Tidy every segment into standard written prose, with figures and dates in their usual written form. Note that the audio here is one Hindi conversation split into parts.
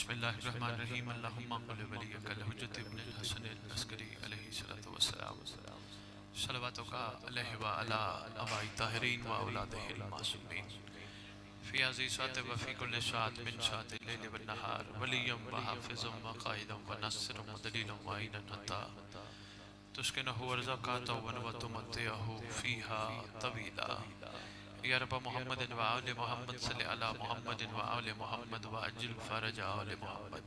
बिस्मिल्लाहिर्रहमानिर्रहीम अल्लाहुम्मा क़ुल वलिय्यकल हुज्जत इब्नुल हसन अल-अस्करी अलैहि सलातु वस्सलाम सलवातु का अलैहि व अला अबाई ताहिरीन व औलादिहिल मासूमीन फ़ी अज़ीज़ात व फ़ी कुल्लि शात मिन शातिल लैल वन नहार वलिय्यम व हाफ़िज़म व क़ाइदम व नस्रम व दलीलम व ऐनन हत्ता तुस्किनहु व रज़क़ातहु व तुमत्तिअहु फ़ीहा तवीला या रब मोहम्मद व आले मोहम्मद सल्लि अला मोहम्मद व आले मोहम्मद व अज्जिल फ़रज आले मोहम्मद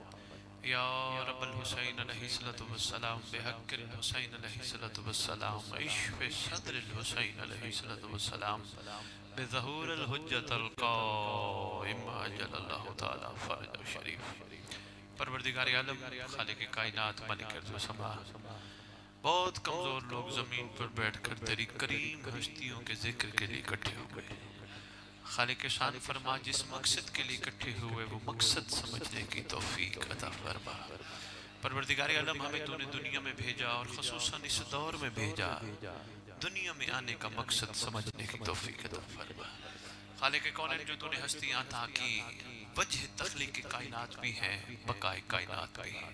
या रब्बल हुसैन अलैहिस्सलातु वस्सलाम बिहक़्क़िल हुसैन अलैहिस्सलातु वस्सलाम इश्फ़ि सद्रिल हुसैन अलैहिस्सलातु वस्सलाम बिज़हूरिल हुज्जतिल क़ाइम अज्जलल्लाहु तआला फ़रजहु शरीफ। परवरदिगार आलम खालिक़ कायनात मालिक अर्ज़ व समा, बहुत कमजोर लोग जमीन पर बैठकर तेरी करीम हस्तियों के जिक्र के लिए इकट्ठे हो गए। खालिक शान फरमा, जिस मकसद के लिए इकट्ठे हुए वो मकसद समझने की तौफीक अता फरमा। परवरदिगार आलम, हमें तूने दुनिया में भेजा और ख़ुसूसन इस दौर में भेजा, दुनिया में आने का मकसद समझने की तौफीक अता फरमा। खालिक कौन जो तूने हस्तियां अता की, वजह तख्लीक कायनात भी है, बकाए कायनात भी है।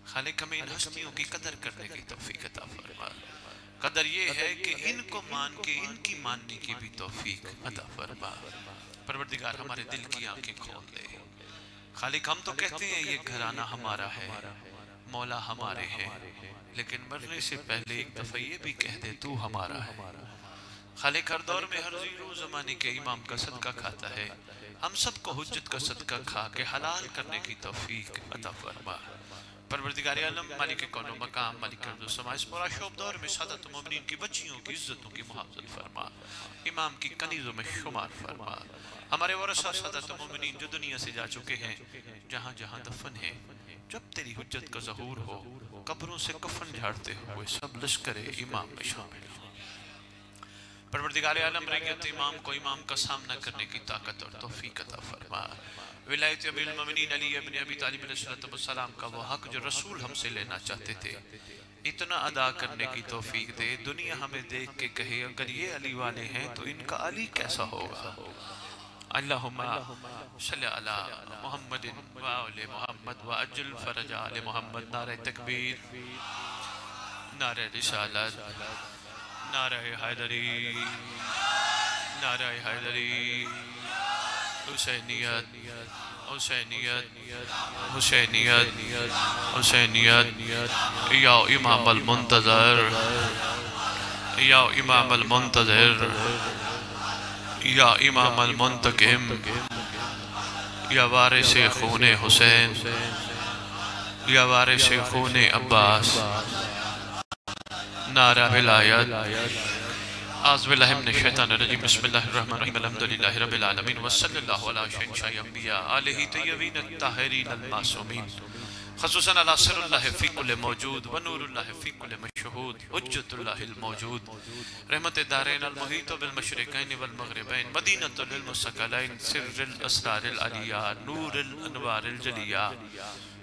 खालिक हमें इन हस्तियों की कदर करने की तौफीक अता फरमा। कदर ये है कि इनको मान के इनकी मानने की भी तौफीक अता फरमा। परवरदिगार हमारे दिल की आंखें खोल दे। खालिक हम तो कहते हैं ये घराना हमारा है, मौला हमारे हैं, लेकिन मरने से पहले एक दफा ये भी कह दे तू हमारा है। खालिक हर दौर में हर ज़ीरो ज़माने के इमाम का सदका खाता है, हम सबको हुज्जत का सदका खा के हलाल करने की तौफीक अता फरमा। परवरदिगार आलम मालिक कौनो मकाम मालिक अर्ज़ समा, इस पूरा शोब दौर में सादत मोमिनीन की बच्चियों की इज्जतों की मुहाफ़ज़त फरमा, इमाम की कनीज़ों में शुमार फरमा। हमारे वरसा सादत मोमिनीन जो दुनिया से जा चुके हैं, जहाँ जहाँ दफन है, जब तेरी हुज्जत का ज़हूर हो, कब्रों से कफन झाड़ते हुए सब लश्कर इमाम में शामिल हो। परवरदिगार आलम रैयत इमाम को इमाम का सामना करने की ताकत और तौफीक अता फरमा। विलायत अमीरुल मोमिनीन अली इब्न अबी तालिब अलैहिस्सलाम का वो हक जो रसूल हमसे लेना चाहते थे, इतना अदा करने की तौफीक दे। दुनिया हमें देख के कहे अगर ये अली वाले हैं तो इनका अली कैसा होगा। अल्लाहुम्मा सल्लि अला मुहम्मदिन व आले मुहम्मद व अज्जिल फ़रज आले मुहम्मद। नारे तकबीर, नारे रिसालत, नारे हैदरी, नारे हैदरी, हुसैनियत, हुसैनियत, हुसैनियत, हुसैनियत। या इमाम अल मुंतज़र, या इमाम अल मुंतज़र, या इमाम अल मुंतकिम, या वारिस खूने हुसैन, या वारिस खूने अब्बास। नारा विलायत। आज़ बिल्लाहि मिनश शैतानिर रजीम। बिस्मिल्लाहिर रहमानिर रहीम। अल्हम्दुलिल्लाहि रब्बिल आलमीन व सल्लल्लाहु अला शय्यिदिल अंबिया आलिहि तय्यबीन ताहिरीन मासूमीन ख़ुसूसन अला सिर्रिल्लाहि फ़ी कुल्लि मौजूद व नूरुल्लाहि फ़ी कुल्लि मशहूद हुज्जतुल्लाहिल मौजूद रहमत दारैन अल मुहीत बिल मशरिक़ैन वल मग़रिबैन मदीनतुल लिल मुस्तक़लैन सिर्रुल असरारिल अलिया नूरुल अनवारिल जलिया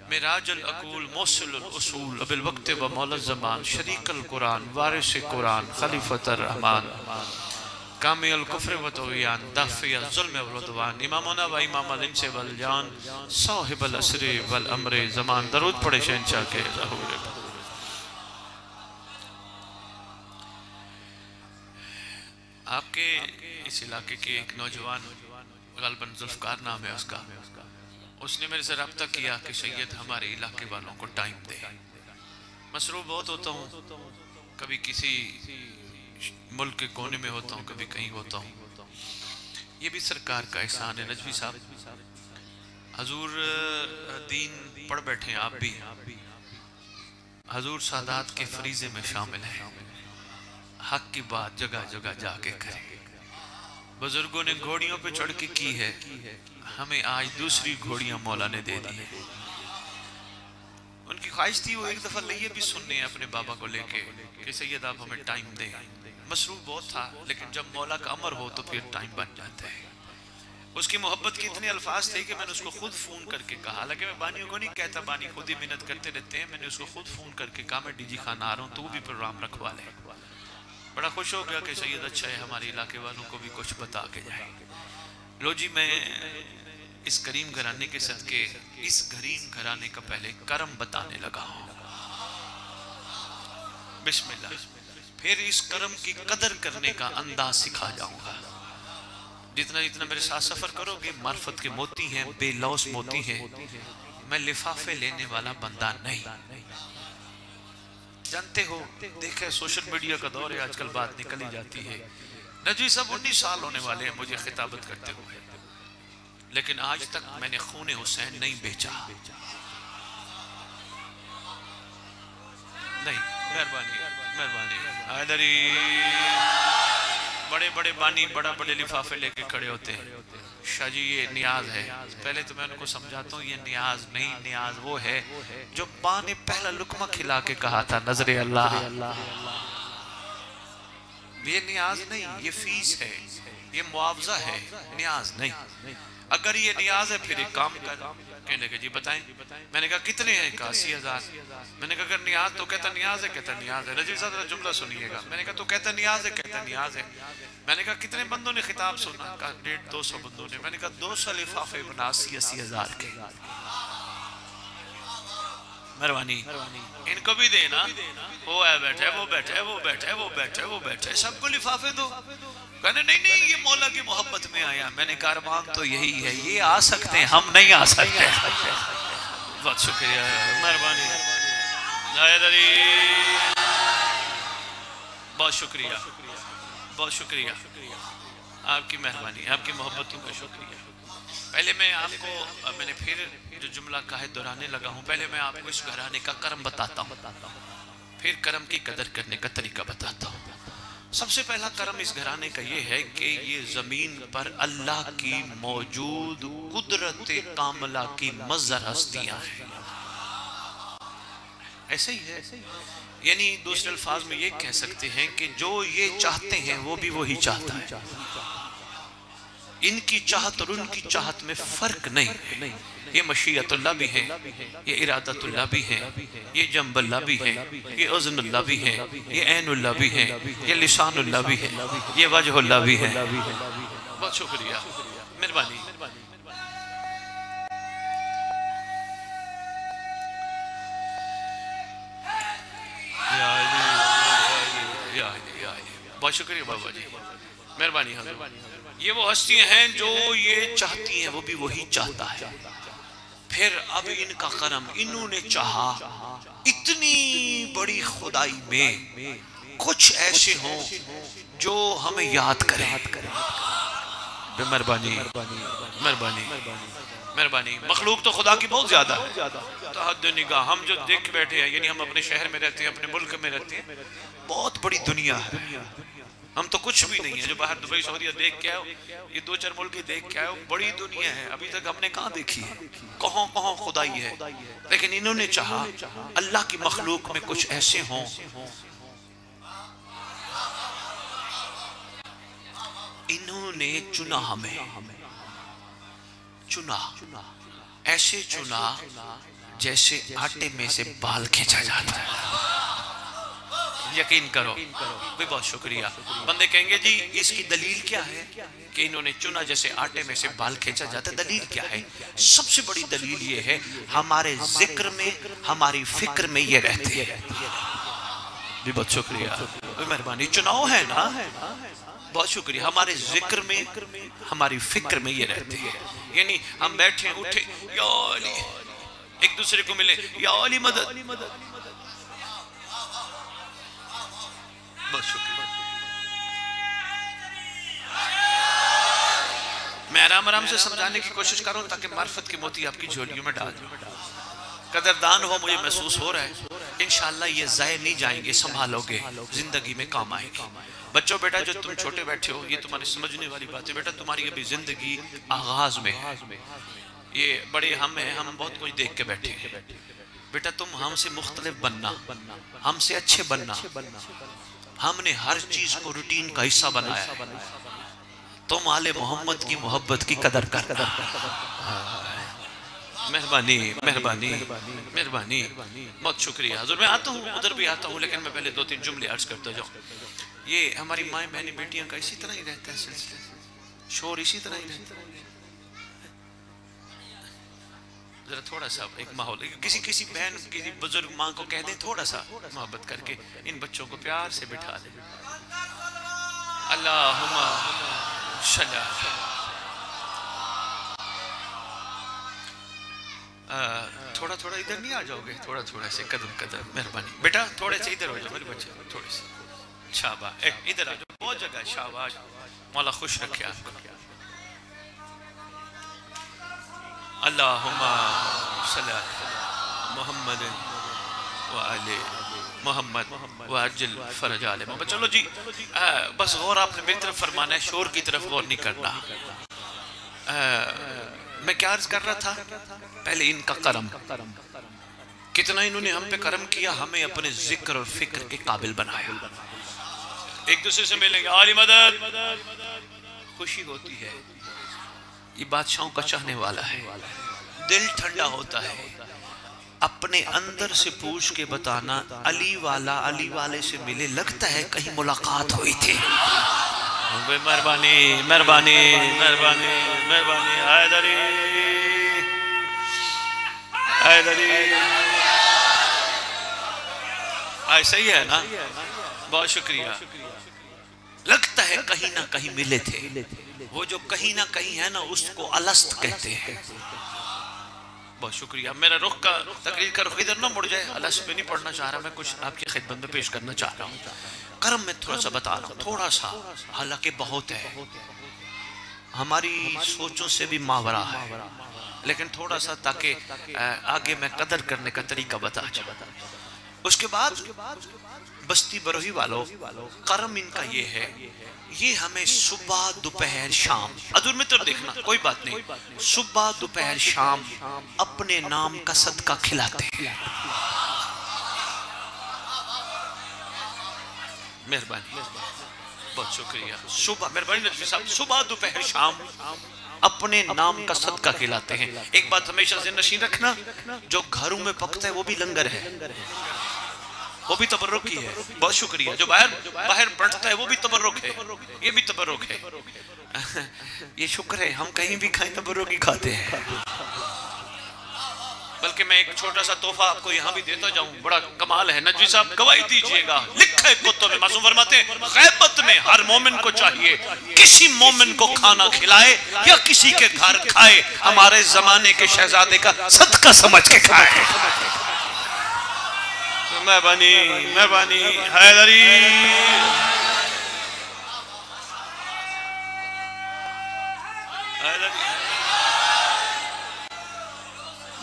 मिराजुल अक़ूल मौसिलुल उसूल बिल वक्त व मौला ज़मान शरीकुल कुरान वारिस कुरान खलीफतुर रहमान कामिल कुफ्र व तुग़यान दाफ़िया ज़ुल्म व उद्वान इमामुना व इमाम अल इंस वल जान साहिबुल असर वल अम्र ज़मान। दरूद पढ़े शहंशाह के ज़हूर। आपके इस इलाके के एक नौजवान, ग़ालिबन ज़ुल्फ़कार नाम है उसका, उसने मेरे से रब्ता किया कि सैयद हमारे इलाके वालों को टाइम दे। मसरूफ़ बहुत होता हूँ, कभी किसी मुल्क के कोने में होता हूँ, कभी कहीं होता हूँ। ये भी सरकार का एहसान है। नजवी साहब हजूर दीन पढ़ बैठे हैं, आप भी हजूर सादात के फरीज़े में शामिल हैं। हक की बात जगह जगह जाके करें। बुजुर्गों ने घोड़ियों पे चढ़ के की है, हमें आज दूसरी घोड़ियां मौला ने दे दी है। उनकी ख्वाहिश थी वो एक दफा लिए भी सुनने अपने बाबा को लेके कि सैयद आप हमें टाइम दें। मसरूफ बहुत था, लेकिन जब मौला का अमर हो तो फिर टाइम बन जाता है। उसकी मोहब्बत के इतने अल्फाज थे कि मैंने उसको खुद फ़ोन करके कहा, हालांकि मैं बानियों को नहीं कहता, बानी खुद ही मिन्नत करते रहते हैं। मैंने उसको खुद फ़ोन करके कहा मैं डीजी खाना आ रहा हूँ, तू भी प्रोग्राम रखवा ले। बड़ा खुश हो गया कि सैयद अच्छा है, हमारे इलाके वालों को भी कुछ बता के जाए। लो जी, मैं इस करीम घराने के सदके इस करीम घराने का पहले करम बताने लगा हूं। बिस्मिल्लाह। फिर इस करम की कदर करने का अंदाज सिखा जाऊंगा। जितना जितना मेरे साथ सफर करोगे, मार्फत के मोती हैं, बेलौस मोती हैं। मैं लिफाफे लेने वाला बंदा नहीं। जानते हो, देखे सोशल मीडिया का दौर है आजकल, बात निकली जाती है। नजी साहब 19 साल होने वाले हैं मुझे खिताबत करते हुए, लेकिन आज तक मैंने खून हुसैन नहीं बेचा। नहीं, मेहरबानी मेहरबानी। हैदरी बड़े बड़े बानी बड़ा बड़े लिफाफे लेके खड़े होते हैं। शाह जी ये नियाज है। पहले तो मैं उनको समझाता हूँ, ये नियाज नहीं, नियाज वो है जो माँ ने पहला लुकमा खिला के कहा था, नजरे अल्लाह। ये नियाज नहीं, ये फीस है, ये मुआवजा है, नियाज नहीं। अगर ये नियाज है फिर एक काम कर। कहने लगे जी बताएं। मैंने कहा कितने हैं? 80,000। मैंने कहा अगर नियाज तो कहता नियाज है, कहता नियाज है। रजीब साहब जुमला सुनिएगा। मैंने कहा तो कहता नियाज है, कहता नियाज है। मैंने कहा कितने बंदों ने खिताब सुना? कहा 150-200 बंदों ने। मैंने कहा 200 लिफाफे बना 80,000 के। मेहरबानी इनको भी देना। वो है बैठे, वो बैठे, वो बैठे, वो बैठे, वो बैठे, सबको लिफाफे दो। कहने नहीं नहीं ये मौला की मोहब्बत में आया। मैंने कहा अरमान तो यही है, ये आ सकते हैं, हम नहीं आ सकते। बहुत शुक्रिया, मेहरबानी, बहुत शुक्रिया, बहुत शुक्रिया। आपकी मेहरबानी, आपकी मोहब्बतों का शुक्रिया। पहले मैं आपको, मैंने फिर जो जुमला का है दोहराने लगा हूँ। पहले मैं आपको इस घराने का करम बताता हूँ, फिर करम की कदर करने का तरीका बताता हूँ। सबसे पहला करम इस घराने का ये है कि ये जमीन पर अल्लाह की मौजूद कुदरत कामला की मज़हर हस्तियां हैं। ऐसे ही है, यानी दूसरे अल्फाज में ये कह सकते हैं कि जो ये चाहते हैं वो भी वही चाहता है। इनकी चाहत और उनकी चाहत में फर्क नहीं। ये मशीयतुल्लाह भी है, ये इरादतुल्लाह भी है, ये जंबुल्लाह भी है, ये उज़्नुल्लाह भी है, ये ऐनुल्लाह भी है, ये लिसानुल्लाह भी है, ये वजहुल्लाह भी है। बहुत शुक्रिया, मेहरबानी। बहुत शुक्रिया बाबा जी, मेहरबानी। ये वो हस्तियां हैं जो ये चाहती हैं, वो भी वही चाहता है। फिर अब इनका करम, इन्होंने चाहा इतनी बड़ी खुदाई में कुछ ऐसे हों जो हमें याद करें। मेहरबानी मेहरबानी मेहरबानी। मखलूक तो खुदा की बहुत ज्यादा है, तहद निगाह। हम जो देख बैठे हैं, यानी हम अपने शहर में रहते हैं, अपने मुल्क में रहते हैं, बहुत बड़ी दुनिया है। हम तो कुछ भी नहीं है। जो बाहर दुबई सऊदीया देख के आओ, ये 2-4 मुल्क देख के आओ, बड़ी दुनिया है। अभी तक हमने कहाँ देखी है? कहाँ कहाँ खुदाई है। लेकिन इन्होंने चाहा अल्लाह की मखलूक में कुछ ऐसे हों, इन्होंने चुना, हमें चुना, ऐसे चुना जैसे आटे में से बाल खींचा जाता है। यकीन करो, भी बहुत शुक्रिया। बंदे कहेंगे जी इसकी दलील क्या है कि इन्होंने चुना जैसे आटे में से बाल खींचा जाता है? दलील क्या है? सबसे बड़ी दलील ये है, हमारे जिक्र में, हमारी फिक्र में ये रहते हैं। भी बहुत शुक्रिया, मेहरबानी। चुनाव है ना, बहुत शुक्रिया। हमारे जिक्र में, हमारी फिक्र में ये रहते हैं। यानी हम बैठे उठे, या अली, एक दूसरे को मिले, या अली मदद। बहुत शुक्रिया। मैं आराम आराम से समझाने की कोशिश कर रहा हूं ताकि मार्फत की मोती आपकी झोलियों में डाल दूं। कदरदान हो, मुझे महसूस हो रहा है। इंशाअल्लाह ये ज़ाय नहीं जाएंगे, संभालोगे, जिंदगी में काम आएंगे। बच्चों बेटा, जो तुम छोटे बैठे हो, ये तुम्हारी समझने वाली बात है। बेटा तुम्हारी अभी जिंदगी आगाज में है। ये बड़े हम हैं, हम बहुत कुछ देख के बैठे हैं। बेटा तुम हमसे मुख्तलिफ बनना, हमसे अच्छे बनना। हमने हर चीज को रूटीन का हिस्सा बनाया। तुम आले मोहम्मद की मोहब्बत की कदर करना। मेहरबानी मेहरबानी मेहरबानी, बहुत शुक्रिया हज़ूर। मैं आता हूँ, उधर भी आता हूँ, लेकिन मैं पहले 2-3 जुमले अर्ज करता जाऊँ। ये हमारी माएँ बहनी बेटियां का इसी तरह ही रहता है सिलसिला, शोर इसी तरह ही रहता है। जरा थोड़ा सा एक माहौल, किसी किसी बहन किसी बुजुर्ग माँ को कह दें थोड़ा सा मोहब्बत करके इन बच्चों को प्यार से बिठा दें। अल्लाहुम्मा सल्ला। थोड़ा थोड़ा इधर नहीं आ जाओगे, थोड़ा थोड़ा से कदम कदम, मेहरबानी बेटा थोड़े से इधर हो जाओ मेरे बच्चे, थोड़े से शाबाश, इधर आ जाओ, बहुत जगह शाबाश, मौला खुश रखे आपको। अल्लाहुम्मा सल्ला मोहम्मद व आले मोहम्मद व अज्जल फरज आले मोहम्मद। चलो जी, बस गौर आपने मेरी तरफ फरमाना है, शोर की तरफ गौर नहीं करना। मैं क्या अर्ज कर रहा था, पहले इनका करम, कितना इन्होंने हम पे करम किया, हमें अपने जिक्र और फिक्र के काबिल बनाया। एक दूसरे से मिलेंगे, आली मदद, खुशी होती है। ये बादशाहों का चाहने वाला है, दिल ठंडा होता है। अपने अंदर से पूछ के बताना, अली वाला अली वाले से मिले, लगता है कहीं मुलाकात हुई थी। मेहरबानी मेहरबानी मेहरबानी मेहरबानी, हैदरी हैदरी, सही है ना, बहुत शुक्रिया। लगता है कहीं ना कहीं मिले थे। वो जो कहीं ना कहीं है ना, उसको अलस्त कहते हैं। बहुत शुक्रिया। मेरा रुख का तकरीर का रुख इधर ना मुड़ जाए, अलस्त पे नहीं पढ़ना चाह रहा मैं, कुछ आपकी खिदमत में पेश करना चाह रहा हूँ। कर्म में थोड़ा सा बता रहा हूँ, थोड़ा सा, हालांकि बहुत है, हमारी सोचों से भी मावरा है, लेकिन थोड़ा सा ताकि आगे मैं कदर करने का तरीका बता जाऊँ। उसके बाद बस्ती बरोही वालों, कर्म इनका ये है, ये हमें सुबह दोपहर शाम, अदूर में तो देखना कोई बात नहीं, सुबह दोपहर शाम अपने नाम का सदका खिलाते हैं। मेहरबानी, बहुत शुक्रिया। सुबह, मेहरबानी नजवी साहब, सुबह दोपहर शाम अपने नाम का सदका खिलाते हैं। एक बात हमेशा ज़हन नशीन रखना, जो घरों में पकता है वो भी लंगर है, वो भी तबर्रुक ही है। बहुत शुक्रिया। जो बाहर बढ़ता है वो भी तबर्रुक है, ये भी तबर्रुक है। ये शुक्र है हम कहीं भी खाएं तबर्रुक ही खाते हैं। बल्कि मैं एक छोटा सा तोहफा आपको यहाँ भी देता जाऊं, बड़ा कमाल है। नजवी साहब गवाही दीजिएगा, लिखा है कुतुब में, मासूम फरमाते हैं गैबत में हर मोमिन को चाहिए किसी मोमिन को खाना खिलाए या किसी के घर खाए, हमारे जमाने के शहजादे का सदका समझ के खाए। मेहरबानी मेहरबानी, हैदरी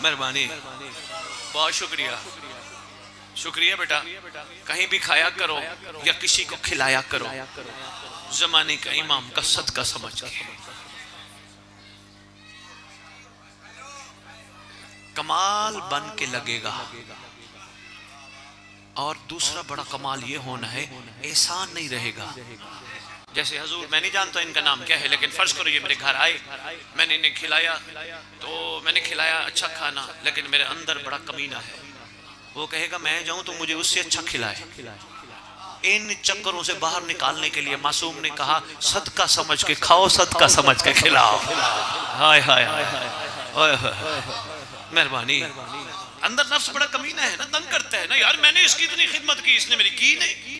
मेहरबानी, बहुत शुक्रिया। शुक्रिया बेटा, कहीं भी खाया करो या किसी को खिलाया करो, जमाने का इमाम का सदका समझ के। कमाल बन के लगेगा। और दूसरा बड़ा कमाल ये होना है, एहसान नहीं रहेगा। जैसे हजूर, मैं नहीं जानता इनका नाम क्या है, लेकिन फर्ज करो ये मेरे घर आए, मैंने इन्हें खिलाया, तो मैंने खिलाया अच्छा खाना, लेकिन मेरे अंदर बड़ा कमीना है। वो कहेगा मैं जाऊं तो मुझे उससे अच्छा खिलाए। इन चक्करों से बाहर निकालने के लिए मासूम ने कहा सदका समझ के खाओ, सदका समझ के खिलाओ। हाय हाय हाय, मेहरबानी। अंदर नफ्स बड़ा कमीना है ना, तंग करता है ना, यार मैंने इसकी इतनी खिदमत की, इसने मेरी की नहीं,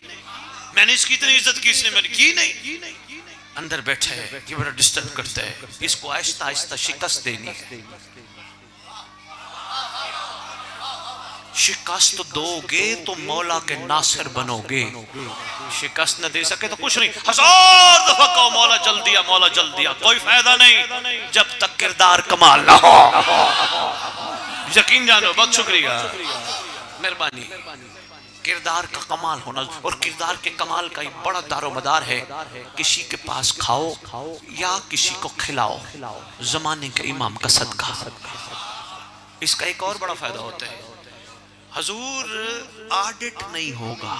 मैंने इसकी इतनी इज्जत की, इसने मेरी की नहीं। अंदर बैठा है, ये बड़ा डिस्टर्ब करता है, इसको आहिस्ता आहिस्ता शिकस्त देनी है। शिकस्त दोगे तो मौला के नासिर बनोगे, शिकस्त न दे सके तो कुछ नहीं। 1000 दफा कहो मौला जल दिया, मौला जल दिया, कोई फायदा नहीं जब तक किरदार कमाल ना हो। यकीन जानो। बहुत शुक्रिया, मेहरबानी। किरदार का कमाल होना, और किरदार के कमाल का एक बड़ा दारोमदार है, किसी के पास खाओ या किसी को खिलाओ, जमाने के इमाम का सदका। इसका एक और बड़ा फायदा होता है, हजूर ऑडिट नहीं होगा।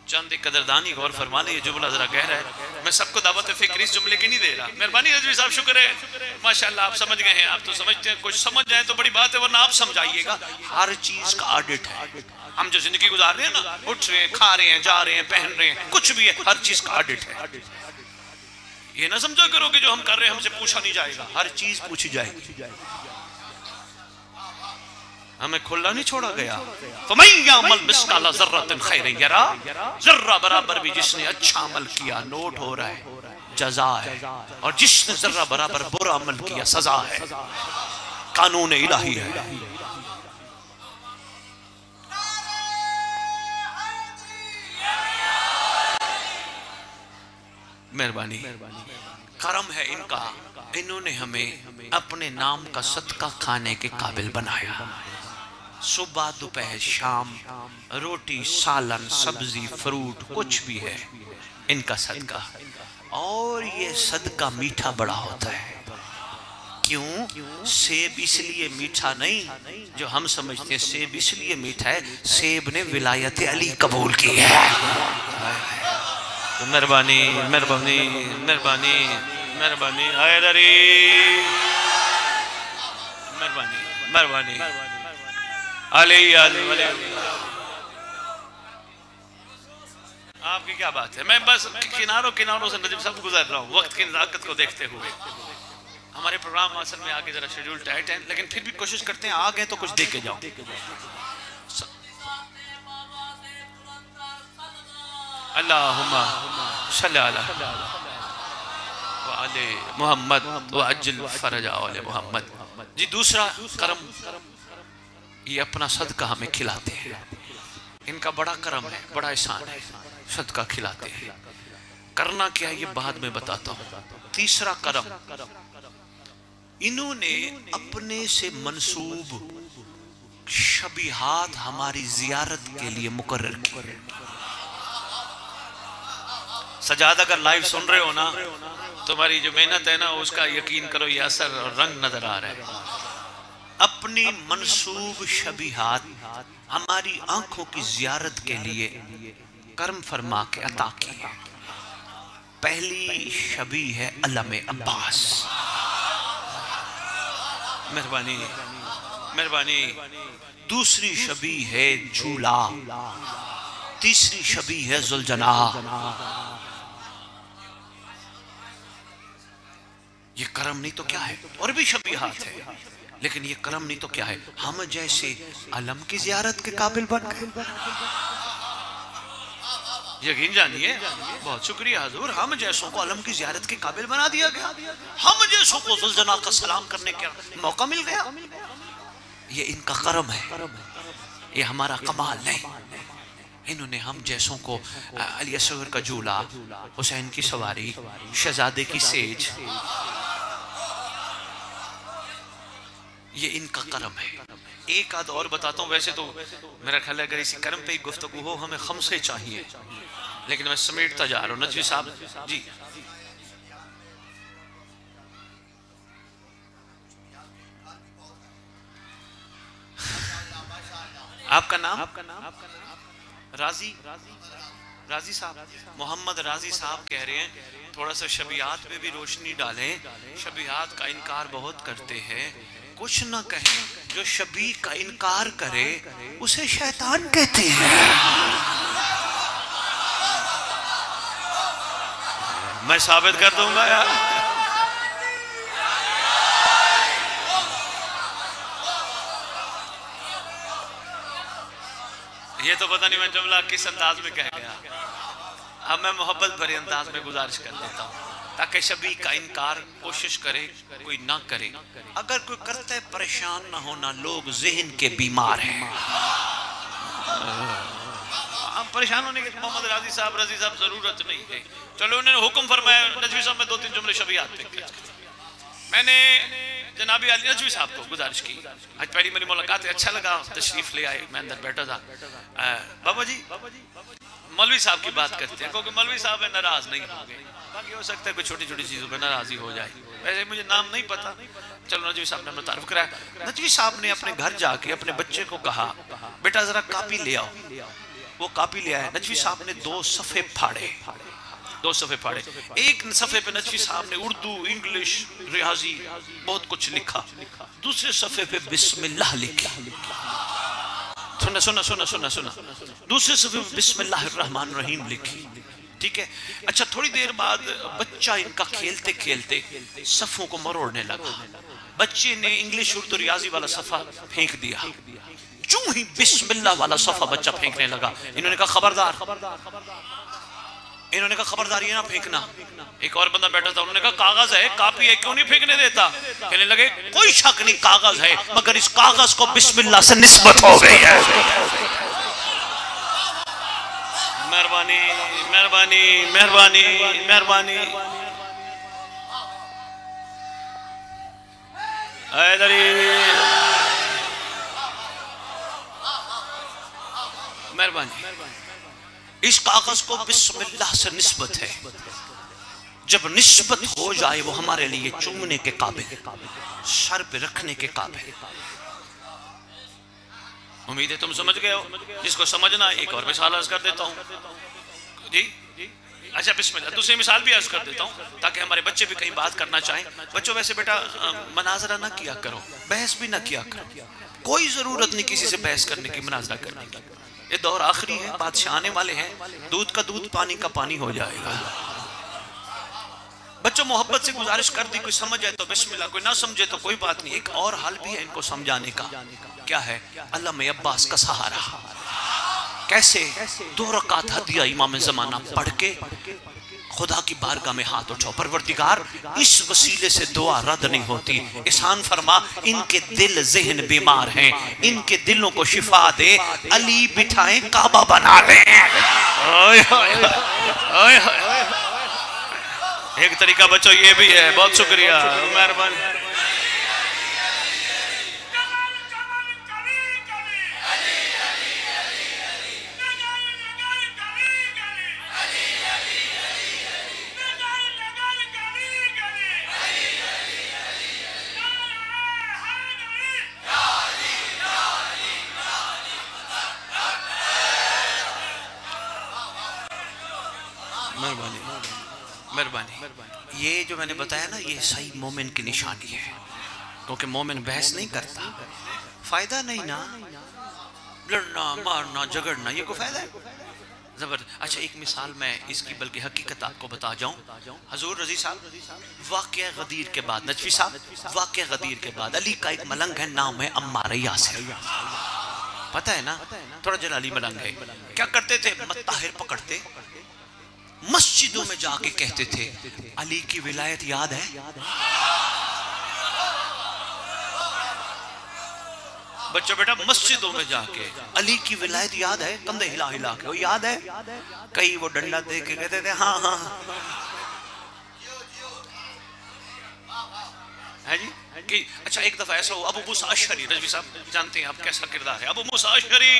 चंद एक कदरदानी गौर फरमा ले, ये जुमला जरा गहरा है, मैं सबको दावत फिक्र इस जुमले की नहीं दे रहा। मेहरबानी रजवी साहब, शुक्र है माशाल्लाह, आप समझ गए हैं। आप तो समझते हैं, कुछ समझ जाए तो बड़ी बात है, वरना आप समझाइएगा। हर चीज का ऑडिट है। हम जो जिंदगी गुजार रहे हैं ना, उठ रहे हैं, खा रहे हैं, जा रहे हैं, पहन रहे हैं, कुछ भी है, हर चीज का ऑडिट है। ये ना समझो करो कि जो हम कर रहे हैं हमसे पूछा नहीं जाएगा, हर चीज पूछी जाएगी। हमें खुला नहीं छोड़ा गया। फमैयामल मिस्काला ज़र्रतिन खैरन यरा, जर्रा बराबर भी जिसने अच्छा अमल किया नोट हो रहा है, जजा है, और जिसने जर्रा बराबर बुरा अमल किया सजा है। कानून इलाही है। मेहरबानी करम है इनका, इन्होंने हमें अपने नाम का सदका खाने के काबिल बनाया। सुबह दोपहर शाम रोटी सालन सब्जी फ्रूट कुछ भी है इनका सदका, और ये सदका मीठा बड़ा होता है। क्यों? सेब इसलिए मीठा नहीं जो हम समझते हैं, सेब इसलिए मीठा है, सेब ने विलायत अली कबूल की है। तो मेहरबानी मेहरबानी मेहरबानी मेहरबानी हैदरी, मेहरबानी मेहरबानी अली आपकी क्या बात है। मैं बस किनारों किनारों से नजीब साहब गुजर रहा हूँ वक्त की नज़ाकत को देखते हुए। हमारे प्रोग्राम असल में आगे जरा शेड्यूल टाइट है, लेकिन फिर भी कोशिश करते हैं आ गए तो कुछ दे के जाओ। अल्लाहुम्मा सल्ली अला व आले मोहम्मद व अज्जिल फरजा आले मोहम्मद। जी दूसरा करम, ये अपना सदका हमें खिलाते हैं। इनका बड़ा करम है, बड़ा एहसान है, सदका खिलाते हैं। करना क्या है ये बाद में बताता हूँ। तीसरा करम, इन्होंने अपने से मंसूब शबीहात हमारी जियारत के लिए मुकर्रर की। सजाद अगर लाइव सुन रहे हो ना, तुम्हारी जो मेहनत है ना उसका यकीन करो ये असर और रंग नजर आ रहा है। अपनी मंसूब शबीहात हमारी आंखों की जियारत के लिए कर्म फरमा के अता की है। पहली शबी है अलम अब्बास, मेहरबानी मेहरबानी। दूसरी शबी है झूला, तीसरी शबी है जुलजना। ये करम नहीं तो क्या है, और भी शबीहात है, लेकिन ये करम नहीं तो क्या है, हम जैसे अलम की जियारत के काबिल बन गए। यकीन जानिए, बहुत शुक्रिया हुजूर, हम जैसों को अलम की जियारत के काबिल बना दिया गया, हम जैसों को जुलजना का सलाम करने का मौका मिल गया। ये इनका करम है, ये हमारा कमाल नहीं। इन्होंने हम जैसों को अली असगर का झूला, हुसैन की सवारी, शहजादे की सेज, ये इनका करम है। एक आध और बताता हूँ। वैसे तो मेरा ख्याल है अगर इसी कर्म पे ही गुफ्तगू हो हमें खमसे चाहिए, लेकिन मैं समेटता जा रहा हूँ। नजवी साहब जी, आपका नाम? राजी, राजी साहब, मोहम्मद राजी साहब कह रहे हैं थोड़ा सा शबीहात पे भी रोशनी डालें। शबीहात का इनकार बहुत करते हैं, कुछ ना कहें, जो शबी का इनकार करे उसे शैतान कहते हैं। मैं साबित कर दूंगा यार। ये तो पता नहीं मैं जुमला किस अंदाज में कह गया। अब मैं मोहब्बत भरे अंदाज में गुजारिश कर देता हूँ ताकि शबी का इनकार कोशिश करे कोई ना करे। अगर कोई करता है परेशान ना होना, लोग ज़हन के बीमार हैं। आप परेशान होने के मोहम्मद राजी साहब जरूरत नहीं है। चलो उन्होंने हुक्म फरमाया, नजवी साहब में 2-3 जुमले शबीहात पे मैंने जनाबी अली नजवी साहब को गुजारिश की। आज पहली मेरी मुलाकात है, अच्छा लगा, तशरीफ ले आए, मैं अंदर बैठा था। बाबा जी मौलवी साहब की बात करते हैं, क्योंकि मौलवी साहब नाराज नहीं होंगे, बाकी हो सकता है कोई छोटी छोटी चीज़ों पर नाराज़ी हो जाए। वैसे मुझे नाम नहीं पता, चलो नजवी साहब ने हमें तारुफ कराया। नजवी साहब ने अपने घर जाके अपने बच्चे को कहा, बेटा ज़रा कापी ले आओ। वो कापी ले आया। नजवी साहब ने 2 सफ़े फाड़े, 2 सफ़े फाड़े। एक सफ़े पे नजवी साहब ने उर्दू, इंग्लिश, रियाजी बहुत कुछ लिखा, दूसरे सफ़े पे बिस्मिल्लाह लिखा। सुना सुना सुना सुना सुना दूसरे सफ़े पे बिस्मिल्लाहिर्रहमानिर्रहीम लिखी। ठीक है। अच्छा, थोड़ी देर बाद बच्चा इनका खेलते खेलते सफ़ों को मरोड़ने लगा। बच्चे ने इंग्लिश, उर्दू, रियाजी वाला सफ़ा फेंक दिया। जो ही बिस्मिल्लाह वाला सफा बच्चा फेंकने लगा, इन्होंने कहा खबरदार, इन्होंने कहा खबरदार ये ना फेंकना। एक और बंदा बैठा था, उन्होंने कहा कागज है, कापी है, क्यों नहीं फेंकने देता? कहने लगे कोई शक नहीं कागज है, मगर इस कागज को बिस्मिल्लाह से निस्बत हो गई है। मेहरबानी मेहरबानी मेहरबानी मेहरबानी। मेहरबानी। इस कागज को बिस्मिल्लाह से निस्बत है, जब निस्बत हो जाए वो हमारे लिए चूमने के काबिल, सर पे रखने के काबिल। उम्मीद है तुम समझ गए हो। जिसको समझना एक और मिसाल अर्ज कर देता हूँ जी। अच्छा बिस्मिल्लाह, दूसरी मिसाल भी अर्ज कर देता हूँ ताकि हमारे बच्चे भी कहीं बात करना चाहें। बच्चों वैसे बेटा मनाजरा ना किया करो, बहस भी ना किया करो, कोई जरूरत नहीं किसी से बहस करने की, मनाजरा करने की। ये दौर आखिरी है, बादशाह आने वाले हैं, दूध का दूध पानी का पानी हो जाएगा। बच्चों मोहब्बत से गुजारिश कर दी, कोई समझ जाए तो बिस्मिल्लाह, कोई ना समझे तो कोई बात नहीं। एक और हल भी है इनको समझाने का। क्या है? अल्लामा अब्बास का सहारा। कैसे? 2 रकात हदिया इमाम ज़माना पढ़ के खुदा की बारगाह में हाथ उठाओ, परवरदिगार इस वसीले से दुआ रद्द नहीं होती, एहसान फरमा, इनके दिल ज़हन बीमार हैं, इनके दिलों को शिफा दे, अली बिठाएं काबा बना लें। एक तरीका बच्चों ये भी है। बहुत शुक्रिया, मेहरबानी। मेहरबानी। ये जो मैंने बताया ना, ये सही मोमिन की निशानी है, क्योंकि मोमिन बहस नहीं करता, फायदा नहीं ना, लड़ना मारना झगड़ना, ये कोई फायदा है? जबरदस्त। अच्छा एक मिसाल मैं इसकी बल्कि हकीकत आपको बता जाऊं। हजूर रजी साहब वाक़या गदीर के बाद, नजफी साहब वाक़या गदीर के बाद, अली का एक मलंग है, नाम है अम्मार यासिर, पता है ना, थोड़ा जलाली मलंग है। क्या करते थे? मत्ताहिर पकड़ते, मस्जिदों में जाके कहते थे अली की विलायत याद है? बच्चों बेटा मस्जिदों में जाके अली की विलायत याद है? कंधे हिला हिला के, वो याद है? कई वो डंडा दे के कहते थे हाँ हाँ है जी कि अच्छा एक दफा ऐसा हुआ, अबू मूसा अशअरी, रज़वी साहब जानते हैं आप कैसा किरदार है, अबू मूसा अशअरी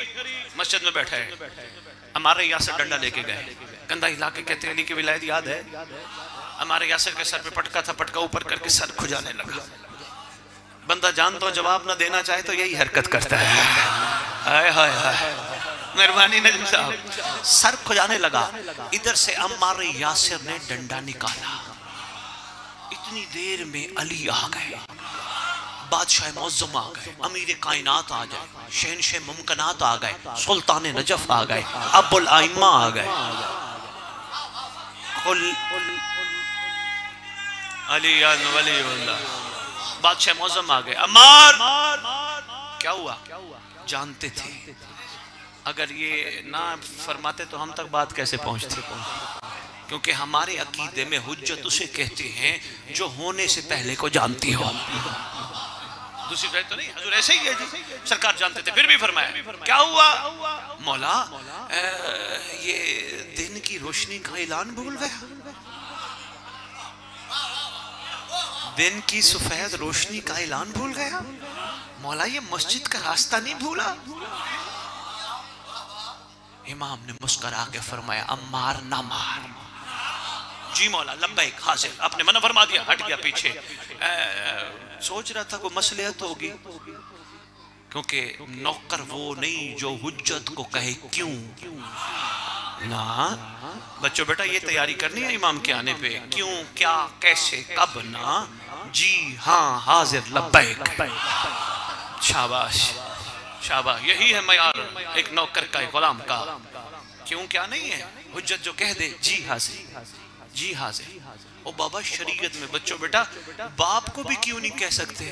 मस्जिद में बैठा है, हमारे यासिर डंडा लेके गए, कंधा हिला के कहते अली की विलायत याद है? हमारे यासिर के सर पे पटका था, पटका ऊपर करके सर खुजाने लगा। बंदा जान तो जवाब ना देना चाहे तो यही हरकत करता है। हाय हाय हाय, मेहरबानी नजम साहब, सर खुजाने लगा। इधर से अम्मार यासिर ने डंडा निकाला, इतनी देर में अली आ गए, बादशाह मौज़म आ गए, अमीर कायनात आ गए, शहनशाह मुमकिनात आ गए, सुल्तान नजफ आ गए, अबुल आइम्मा आ गए, अली वलीउल्लाह, बादशाह मौज़म आ गए। अम्मार क्या हुआ? जानते थे अगर ये ना फरमाते तो हम तक बात कैसे पहुंचती, क्योंकि हमारे अकीदे में हुज्जत उसे कहते हैं जो होने से पहले को जानती हो। दूसरी तरह तो नहीं, हुजूर ऐसे ही है जी, सरकार जानते थे फिर भी फरमाया। क्या हुआ? मौला ये दिन की रोशनी का ऐलान भूल गया, दिन की सफेद रोशनी का ऐलान भूल गया। मौला ये मस्जिद का रास्ता नहीं भूला। इमाम ने मुस्कुरा के फरमाया अम्मार ना मार। जी मौला लब्बैक हाजिर, आपने मना फरमा दिया, हट गया पीछे। सोच रहा था कोई मसलियत होगी, क्योंकि नौकर वो नहीं जो हुज्जत को कहे क्यों ना। बच्चों बेटा ये तैयारी करनी है इमाम के आने पे, क्यों क्या कैसे कब ना, जी हाँ हाजिर लब्बैक। शाबाश शाबाश, यही है मयार एक नौकर का, एक गुलाम का। क्यों क्या नहीं है, हुज्जत जो कह दे जी हाजिर जी हाजिर। ओ बाबा शरीयत में बच्चों बेटा बाप को भी क्यों नहीं कह सकते?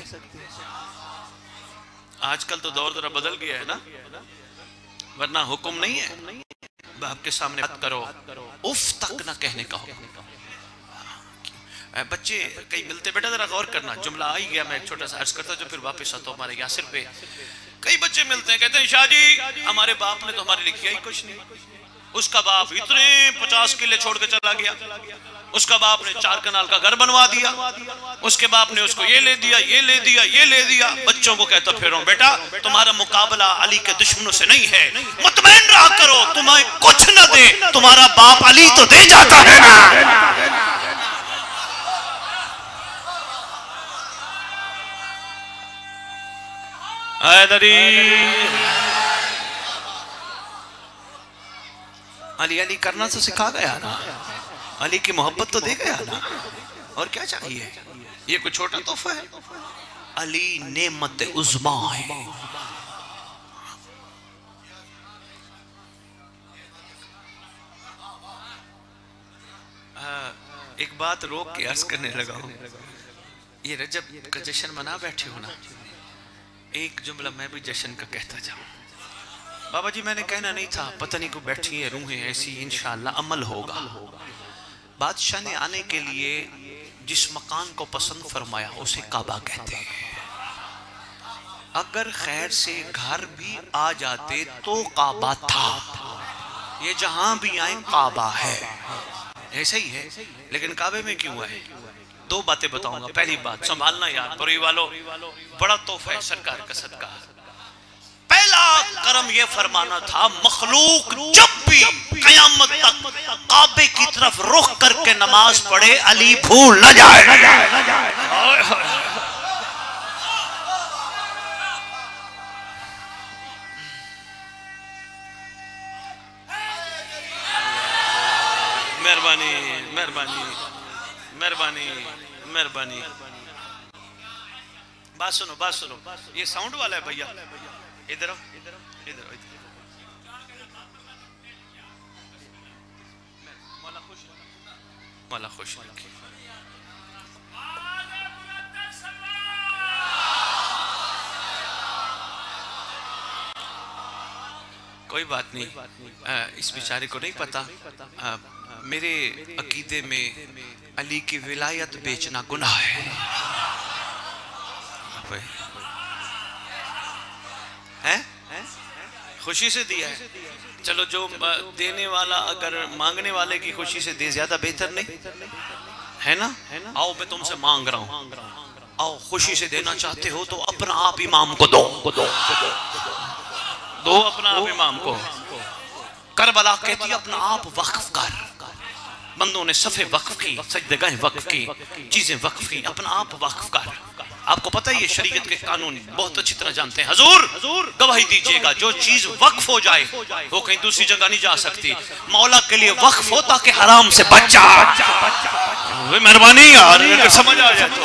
आजकल तो दौर जरा बदल गया है ना, वरना हुक्म नहीं है बाप के सामने बात करो उफ तक ना कहने का हुक्म। बच्चे कई मिलते, बेटा जरा गौर करना, जुमला आ ही गया, मैं एक छोटा सा अर्ज करता जो फिर वापस आता हूँ हमारे यासिर पे। कई बच्चे मिलते हैं कहते हैं शाह जी हमारे बाप ने तो हमारे लिए किया ही कुछ नहीं, उसका बाप इतने 50 किले छोड़ के चला गया, उसका बाप ने 4 कनाल का घर बनवा दिया, उसके बाप ने उसको ये ले दिया ये ले दिया ये ले दिया। बच्चों को कहता फिर बेटा तुम्हारा मुकाबला अली के दुश्मनों से नहीं है, मुतमईन रहा करो, तुम्हें कुछ न दे तुम्हारा बाप अली तो दे जाता है ना। अली अली करना तो सिखा गया ना, अली की मोहब्बत तो दे गया ना, और क्या चाहिए? ये कोई छोटा तोहफा है? अली नेमत उज़्मा है। एक बात रोक के अर्ज करने लगा हूं, ये रजब का जश्न मना बैठे हो ना, एक जुमला मैं भी जश्न का कहता जाऊं। बाबा जी मैंने कहना नहीं था, पता नहीं को बैठी है रूहें ऐसी, इंशाअल्लाह अमल होगा। बादशाह ने आने के लिए जिस मकान को पसंद फरमाया उसे काबा कहते हैं। अगर खैर से घर भी आ जाते तो काबा था, ये जहां भी आए काबा है, ऐसा ही है। लेकिन काबे में क्यों है? 2 बातें बताऊंगा। पहली बात संभालना यार, बुरी वालों बड़ा तोहफा है सरकार का सदका। पहला करम ये फरमाना था मखलूक जब भी कयामत तक काबे की तरफ रुख करके नमाज पढ़े अली भूल न जाए। मेहरबानी मेहरबानी मेहरबानी मेहरबानी। बात सुनो बात सुनो, ये साउंड वाला है भैया, इधर आओ इधर इधर। मौला खुश रखे। कोई बात नहीं, इस बेचारे को नहीं पता, मेरे अकीदे में अली की विलायत बेचना गुनाह है। हैं? खुशी से दिया है, चलो जो देने वाला अगर मांगने वाले की खुशी से दे, ज्यादा बेहतर नहीं है ना? आओ मैं तुमसे मांग रहा हूं, आओ खुशी से देना चाहते हो तो अपना आप इमाम को दो अपना आप इमाम को। करबला कहती है अपना आप वक्फ कर, बंदों ने सफ़े वक्फ की, सजदगाहें वक्फ की, चीजें वक्फ की, अपना आप वक्फ कर। आपको पता है ये शरीयत के कानून बहुत अच्छी तरह जानते हैं। हुजूर गवाही दीजिएगा जो चीज वक्फ हो जाए वो कहीं दूसरी जगह नहीं जा सकती, मौला के लिए वक्फ हो ताकि हराम से बच जाए। मेहरबानी यार, अगर समझ आ जाए तो।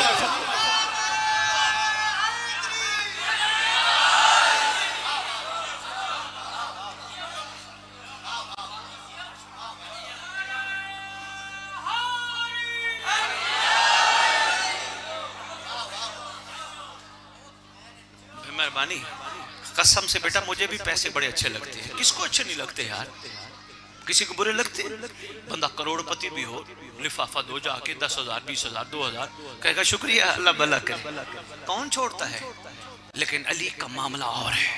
मेहरबानी कसम से बेटा, मुझे भी पैसे बड़े अच्छे लगते हैं, किसको अच्छे नहीं लगते यार, किसी को बुरे लगते? बंदा करोड़पति भी हो, लिफाफा दो जाके 10,000 20,000 2,000 कहेगा शुक्रिया अल्लाह भला करे, कौन छोड़ता है? लेकिन अली का मामला और है,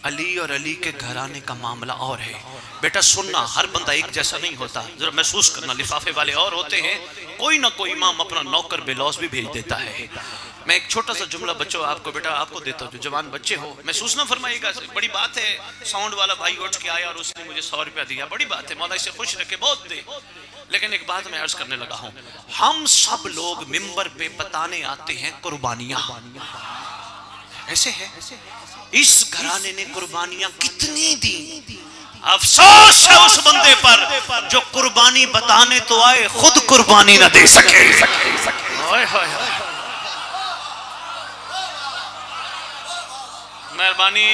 अली और अली के घराने का मामला और है। बेटा सुनना, हर बंदा एक जैसा नहीं होता, जरा महसूस करना। लिफाफे वाले और होते हैं, कोई ना कोई इमाम अपना नौकर बेलौस भी भेज देता है। मैं एक छोटा सा जुमला बच्चों आपको बेटा आपको देता हूँ, जो जवान बच्चे हो महसूस ना फरमाइएगा। बड़ी बात है, साउंड वाला भाई उठ के आया और उसने मुझे 100 रुपया दिया, बड़ी बात है, मौला इसे खुश रखे, बहुत दे। लेकिन एक बात मैं अर्ज करने लगा हूँ, हम सब लोग मिंबर पे बताने आते हैं कुर्बानियां, ऐसे है इस घराने ने कुर्बानियां कितनी दी। अफसोस है उस बंदे पर जो कुर्बानी बताने तो आए खुद कुर्बानी न दे सके। मेहरबानी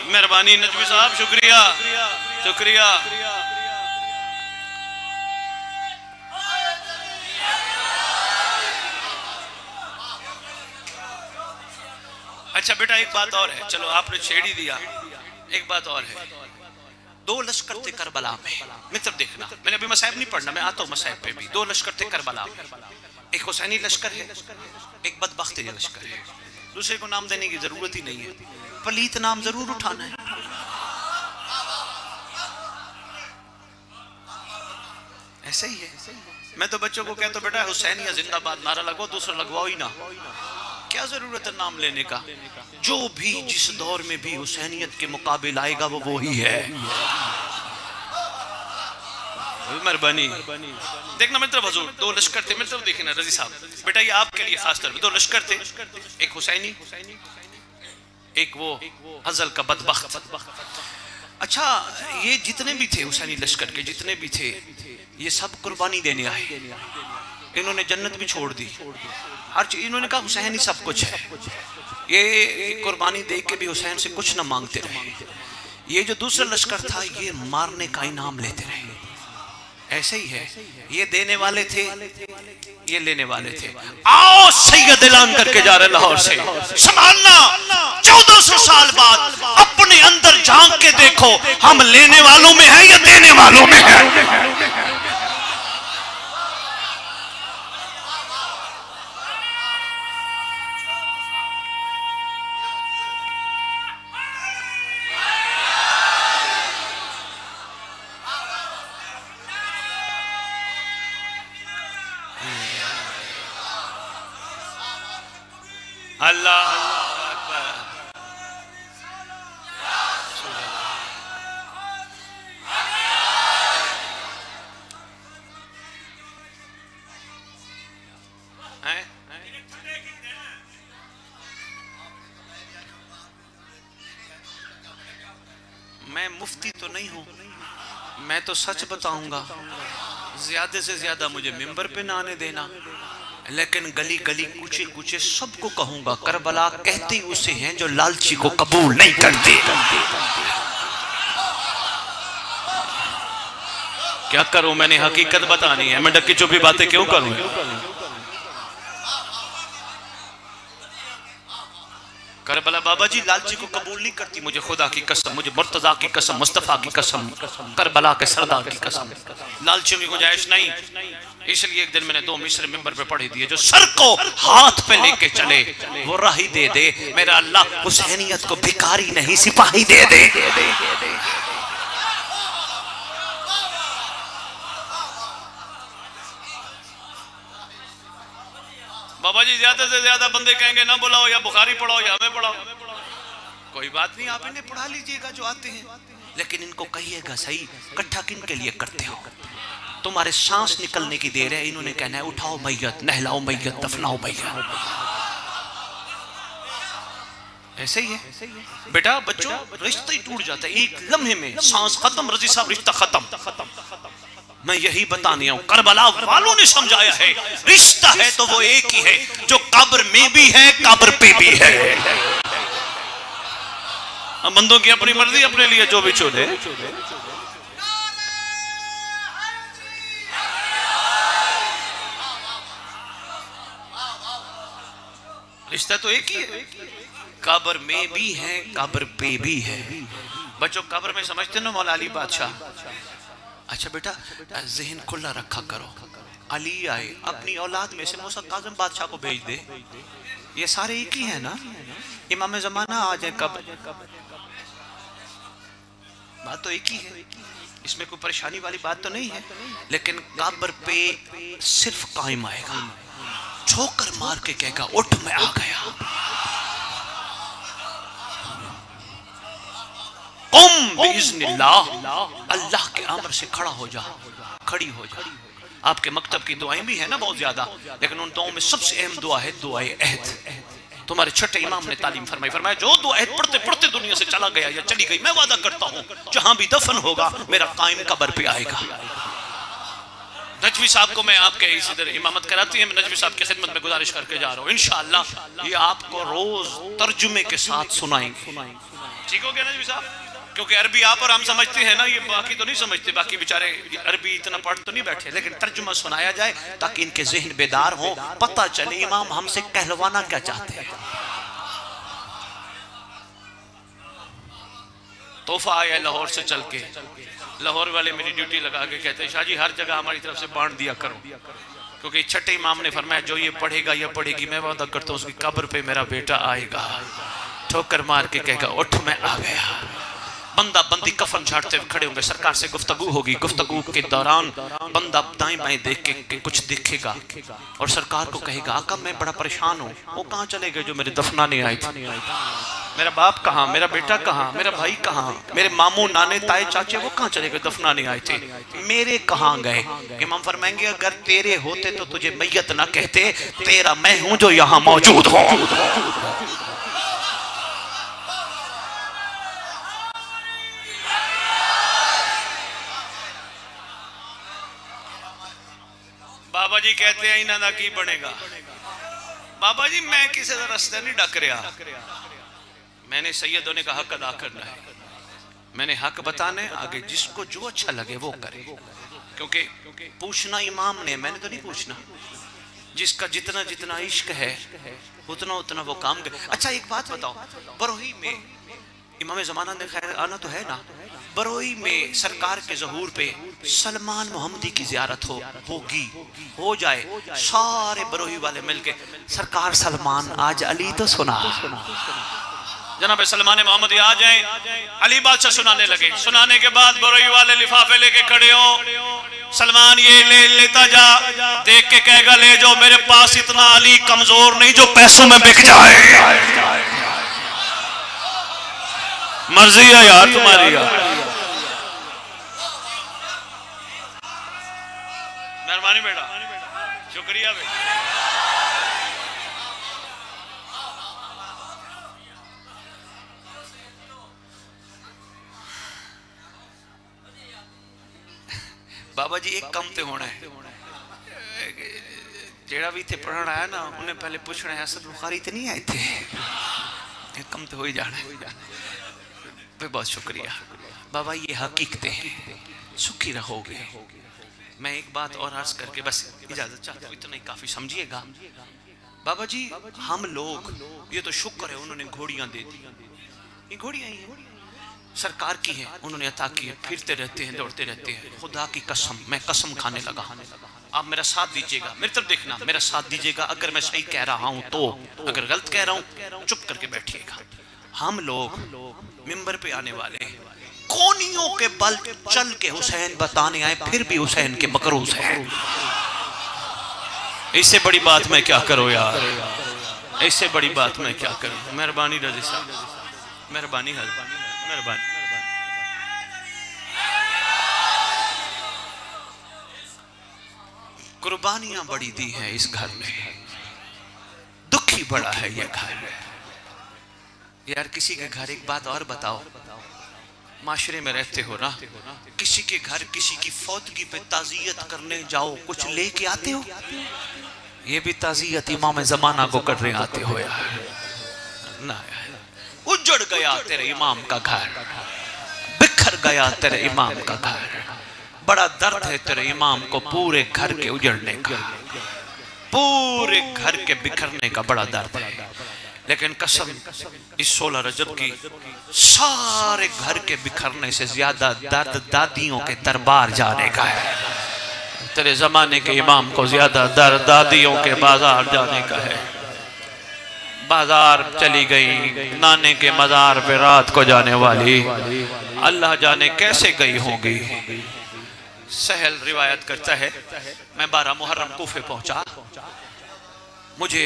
मेहरबानी नजमी साहब, शुक्रिया शुक्रिया। अच्छा बेटा एक बात और है, चलो आपने छेड़ ही दिया, एक बात और है। 2 लश्कर थे करबला में, मित्र देखना, मैंने अभी मसाइब नहीं पढ़ना, मैं आता हूँ मसाइब पे भी। 2 लश्कर थे करबला में, एक हुसैनी लश्कर है, एक बदबख्ती लश्कर है। दूसरे को नाम देने की जरूरत ही नहीं है, पलीत नाम जरूर उठाना है। ऐसे ही है। मैं तो बच्चों को कहता हूँ बेटा हुसैनिया जिंदाबाद नारा लगवाओ, दूसरा लगवाओ ही ना, क्या जरूरत है नाम लेने का। जो भी जिस दौर में भी हुसैनियत के मुकाबिल आएगा वो वही है। मेहरबानी देखना मित्र, हुजूर 2 लश्कर थे मित्र, देखना रजी साहब बेटा ये आपके लिए खास तौर पे 2 लश्कर थे, एक हुसैनी, एक वो हजल का बदबख्त। अच्छा ये जितने भी थे हुसैनी लश्कर के, जितने भी थे, ये सब कुर्बानी देने आए। इन्होंने जन्नत भी छोड़ दी, हर चीज इन्होंने कहा हुसैन ही सब कुछ है। ये कुर्बानी दे के भी हुसैन से कुछ ना मांगते रहे। ये जो दूसरा लश्कर था ये मारने का इनाम लेते रहे। ऐसे ही है, ये देने वाले थे, ये लेने वाले थे। आओ सैयद ऐलान करके जा रहे लाहौर से, संभालना 1400 साल बाद अपने अंदर झांक के देखो, हम लेने वालों में है या देने वालों में है। अल्लाह मैं मुफ्ती तो नहीं हूं, मैं तो सच बताऊंगा, ज्यादा से ज्यादा मुझे मिंबर पे ना आने देना, लेकिन गली गली कूचे कूचे सबको कहूंगा करबला कहती उसे हैं जो लालची को कबूल नहीं करते। क्या करूं, मैंने हकीकत बतानी है, मैं डक्की चुपी बातें क्यों करूं। करबला बाबा जी लालची को कबूल नहीं करती, मुझे खुदा की कसम, मुझे मुर्तजा की कसम, मुस्तफा की कसम, करबला के सरदार की कसम, लालचियों की गुंजाइश नहीं। इसलिए एक दिन मैंने 2 मिस्र मिंबर पे पढ़ी दिए, जो सर को हाथ पे लेके चले वो राही दे दे, मेरा अल्लाह हुसैनियत को भिखारी नहीं सिपाही दे दे। बाबा जी ज्यादा से ज्यादा बंदे कहेंगे ना बुलाओ, या बुखारी पढ़ाओ या हमें पढ़ाओ, कोई बात नहीं, आप इन्हें पढ़ा लीजिएगा जो आते हैं, लेकिन इनको कहिएगा सही इकट्ठा किन के लिए करते हो, तुम्हारे सांस निकलने की देर है, इन्होंने कहना है उठाओ मैयत, नहलाओ मैयत, दफनाओ मैयत। ऐसे ही है बेटा, बच्चों रिश्ता ही टूट जाता है एक लम्हे में, सांस खत्म, रजी साहब रिश्ता खत्म। मैं यही बताने आऊं, करबला वालों ने समझाया है रिश्ता है तो वो एक ही है, जो कब्र में भी है कब्र पे भी है। बंदों की अपनी मर्जी, अपने लिए जो भी चुने। रिश्ता तो एक ही है, कब्र में भी है कब्र पे भी है। बच्चों कब्र में समझते ना मौला अली बादशाह। अच्छा बेटा जहन खुला रखा करो, अली आए अपनी औलाद में से मूसा काज़िम बादशाह को भेज दे, ये सारे एक ही है ना, इमाम ज़माना आ जाए कब्र, बात तो एक ही है, इसमें कोई परेशानी वाली बात तो नहीं है। लेकिन कब्र पे सिर्फ कायम आएगा, ठोकर मार के कहेगा उठ मैं आ गया, अल्लाह के अमर से खड़ा हो जा, खड़ी हो जा। आपके मकतब की दुआएं भी है ना बहुत ज्यादा, लेकिन उन दुआओं में सबसे अहम दुआ है दुआए अहद। तुम्हारे छठे इमाम ने तालीम फरमाई, फरमाया जो दुआ अहद पढ़ते पढ़ते दुनिया से चला गया या चली गई, मैं वादा करता हूं जहां भी दफन होगा मेरा कायम कब्र पे आएगा। नजवी साहब को मैं आपके इधर इमामत कराती है, मैं नजवी साहब की खिदमत में गुजारिश करके जा रहा हूँ, इंशाअल्लाह ये आपको रोज तर्जुमे के साथ सुनाएंगे। ठीक हो गया नजवी साहब? क्योंकि अरबी आप और हम समझते हैं ना, ये बाकी तो नहीं समझते, बाकी बेचारे अरबी इतना पढ़ तो नहीं बैठे, लेकिन तर्जुमा सुनाया जाए ताकि इनके जहन बेदार हो, पता चले इमाम हमसे कहलवाना क्या चाहते हैं। तोहफा आया लाहौर से चल के। लाहौर वाले मेरी ड्यूटी लगा के कहते हैं शाह जी हर जगह हमारी तरफ से बांट दिया करो, क्योंकि छठे इमाम ने फरमाया जो ये पढ़ेगा या पढ़ेगी मैं वादा करता हूँ उसकी कब्र पे मेरा बेटा आएगा, ठोकर मार के कहेगा उठ मैं आ गया। बंदा बंदी कफन झाड़ते हुए खड़े होंगे, सरकार से गुफ्तगू होगी, गुफ्तगू के दौरान बंदा दाएं बाएं देख के कुछ देखेगा और सरकार को कहेगा आका मैं बड़ा परेशान हूँ। वो कहाँ चले गए जो मेरे दफनाने आए थे? मेरा बाप कहाँ, मेरा बेटा कहाँ, मेरा भाई कहाँ, मेरे मामू नाने ताए चाचे वो कहाँ चले गए दफनाने आए थे, मेरे कहाँ गए? इमाम फरमाएंगे अगर तेरे होते तो तुझे मैयत ना कहते, तेरा मैं हूँ जो यहाँ मौजूद हूँ। बाबा जी कहते हैं इन्हों का की बनेगा? बाबा जी मैं किसी का रास्ता नहीं डक रहा, मैंने सैयदों ने का हक अदा करना है, मैंने हक बताने आगे जिसको जो अच्छा लगे वो करे, क्योंकि पूछना इमाम ने, मैंने तो नहीं पूछना। जिसका जितना जितना इश्क है उतना उतना वो काम करे। अच्छा एक बात बताओ, बरोही में इमाम ज़माना ने खैर आना तो है ना, बरोही में सरकार के ज़हूर पे सलमान मोहम्मदी की ज़ियारत होगी, हो जाए, सारे बरोही वाले मिलके सरकार सलमान आज अली तो सुना, जनाब सलमान मोहम्मदी आ जाए, अली बादशाह सुनाने लगे। सुनाने के बाद बरोही वाले लिफाफे लेके खड़े हो, सलमान ये लेता जा, देख के कहेगा ले जाओ, मेरे पास इतना अली कमजोर नहीं जो पैसों में बिक जाए। मर्जी है यार तुम्हारी यार, मेहरबानी बेटा, शुक्रिया बेटा। बाबा जी एक कम ते होना है, जेड़ा भी थे पढ़न आया ना उन्हें पहले पूछना है असद बुखारी तो नहीं आए थे, एक कम तो हो ही जाना है। बहुत शुक्रिया बाबा, ये हकीकतें हैं, सुखी रहोगे। मैं एक बात और अर्ज करके बस इजाजत चाहता हूँ, इतना ही काफी समझिएगा। बाबा जी हम लोग ये तो शुक्र है उन्होंने घोड़ियां दे दी, ये घोड़ियां ही हैं सरकार की हैं, उन्होंने अता की है, फिरते रहते हैं दौड़ते रहते हैं। खुदा की कसम मैं कसम खाने लगा, आप मेरा साथ दीजिएगा, मेरी तरफ देखना, मेरा साथ दीजिएगा। अगर मैं सही कह रहा हूँ तो, अगर गलत कह रहा हूँ चुप करके बैठिएगा। हम लोग मिंबर पे आने वाले कोनियों के बल चल के हुसैन बताने आए, फिर भी हुसैन के मकरूज हैं। इससे बड़ी बात मैं क्या करूं यार, इससे बड़ी बात मैं क्या करूं। मेहरबानी रजी साहब, मेहरबानी मेहरबानी। कुर्बानियां बड़ी दी हैं इस घर में, दुखी बड़ा है ये घर यार। किसी के घर एक बात और बताओ, माशरे में रहते हो ना, किसी के घर किसी की फौतगी पे ताज़ियत करने जाओ, कुछ लेके आते हो, ये भी ताज़ियत इमाम ज़माना को कर रहे आते हो यार ना। उजड़ गया तेरे इमाम का घर, बिखर गया तेरे इमाम का घर, बड़ा दर्द है तेरे इमाम को पूरे घर के उजड़ने का, पूरे घर के बिखरने का बड़ा दर्द है। लेकिन कसम इस 16 रजब की सारे घर के बिखरने से ज्यादा दर्द दादियों के दरबार जाने का है। तेरे जमाने के इमाम को ज्यादा दर्द दादियों के बाजार जाने का है। बाजार चली गई, नाने के मजार पे रात को जाने वाली, अल्लाह जाने कैसे गई होगी। सहल रिवायत करता है मैं 12 मुहर्रम कूफे पहुंचा, मुझे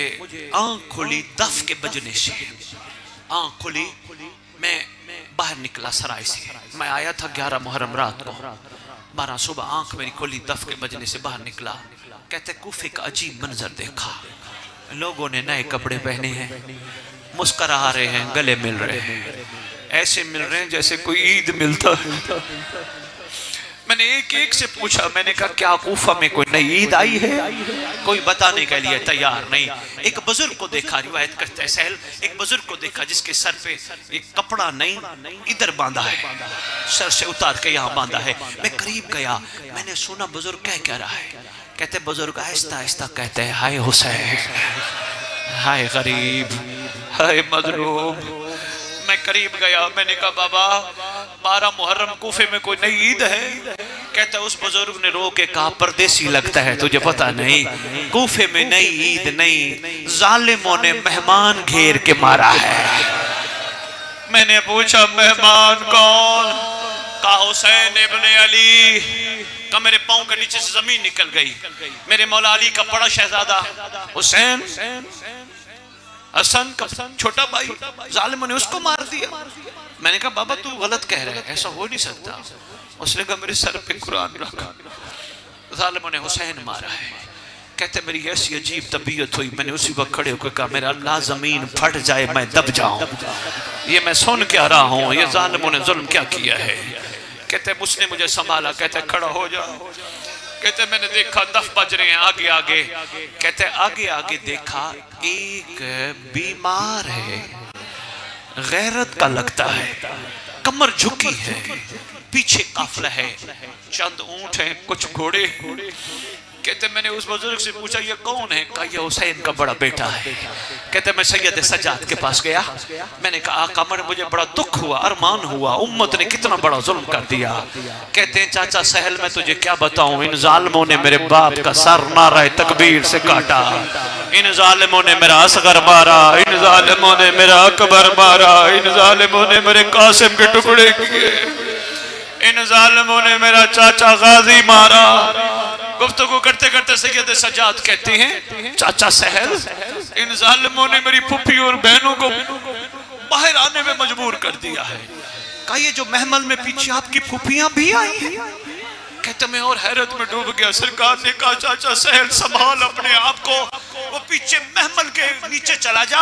आंख खुली दफ के बजने से, आंख खुली, मैं बाहर निकला सराय से। मैं आया था 11 मुहर्रम रात को, 12 सुबह आंख मेरी खुली दफ के बजने से बाहर निकला। कहते कूफे का अजीब मंजर देखा, लोगों ने नए कपड़े पहने हैं, मुस्करा रहे हैं, गले मिल रहे हैं, ऐसे मिल रहे हैं जैसे कोई ईद मिलता है। मैंने एक एक से पूछा, मैंने कहा क्या कूफा में कोई नई ईद आई है? कोई बताने के लिए तैयार नहीं। एक बुजुर्ग को देखा, रिवायत करता है सहल, एक बुजुर्ग को देखा जिसके सर पे एक कपड़ा नहीं इधर बांधा है, सर से उतार के यहाँ बांधा है। मैं करीब गया, मैंने सुना बुजुर्ग क्या रहा है। कहते बुजुर्ग आहिस्ता आहिस्ता कहते हैं हाय हुसैन, हाय गरीब, हाय मजलूम। मैं करीब गया, मैंने कहा बाबा 12 मुहर्रम कूफे में कोई नई ईद है? कहता उस बुजुर्ग ने रो के कहा परदेसी लगता है तुझे पता नहीं, कूफे में नई ईद नहीं, जालिमों ने मेहमान घेर के मारा है। मैंने पूछा मेहमान कौन? कहा हुसैन इब्ने अली। का मेरे पांव के नीचे से जमीन निकल गई। मेरे मौला अली का बड़ा शहजादा हुसैन, हसन का छोटा भाई, जालिमों ने उसको मार दिया। मैंने कहा बाबा तू गलत कह रहा है, ऐसा हो नहीं सकता। उसने कहा मेरे सर पे कुरान रखा, जालिमों ने हुसैन मारा है। कहते मेरी ऐसी अजीब तबीयत हुई, मैंने उसी वक्त खड़े होकर कहा मेरा अल्लाह जमीन फट जाए मैं दब जाऊं, ये मैं सुन क्या रहा हूं, ये जालिमों ने जुल्म क्या किया है। कहते उसने मुझे संभाला, कहते खड़ा हो जा। कहते मैंने देखा दफ बज रहे हैं आगे आगे। कहते आगे आगे देखा एक बीमार है, गैरत का लगता है, कमर झुकी है, पीछे काफिला है, चंद ऊंट हैं, कुछ घोड़े। कहते मैंने उस बुजुर्ग से पूछा ये कौन है? कहा ये हुसैन का बड़ा बेटा है। कहते मैं सैयद सज्जाद के पास गया, मैंने कहा आका मर मुझे बड़ा दुख हुआ, अरमान हुआ, उम्मत ने कितना बड़ा जुल्म कर दिया। कहते हैं चाचा सहल मैं तुझे क्या बताऊं, इन जालिमों ने मेरे बाप का सर नारा तकबीर से काटा, इन जालिमों ने मेरा असगर मारा, इन जालिमों ने मेरा अकबर मारा, इन जालिमों ने मेरे कासिम के टुकड़े किए, इन जालिमों ने मेरा चाचा गाजी मारा। गुफ्तगू करते करते सैयद सज्जाद कहते हैं चाचा सहल इन जालिमों ने मेरी फुफी और बहनों को बाहर आने में मजबूर कर दिया है। कहा ये जो महमल में पीछे आपकी फुफियां भी आई हैं? कहते मैं और हैरत में डूब गया। सरकार ने कहा चाचा सहल संभाल अपने आप को, वो पीछे महमल के नीचे चला जा,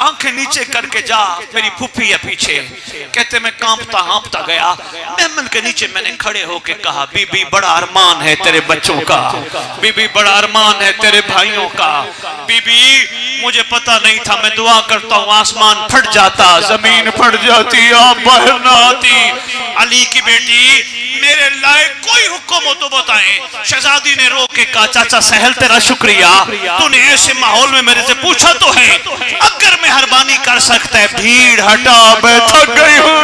आंखें नीचे करके जा, मेरी फुफी है पीछे। कहते मैं कांपता हाँपता गया महमल के नीचे, मैंने खड़े होके कहा बीबी बड़ा अरमान है तेरे बच्चों का, बीबी बड़ा अरमान है तेरे भाइयों का, बीबी मुझे पता नहीं था, मैं दुआ करता हूँ आसमान फट जाता, जमीन फट जाती, आप बाहर ना आती। अली की बेटी मेरे लायक कोई हुक्म हो तो बताएं। शहजादी ने रो के कहा चाचा सहल तेरा शुक्रिया, तूने ऐसे माहौल में मेरे से पूछा तो है, अगर मेहरबानी कर सकता है भीड़ हटा, मैं थक गई हूँ,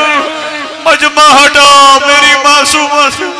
मजमा हटा मेरी मासूमा से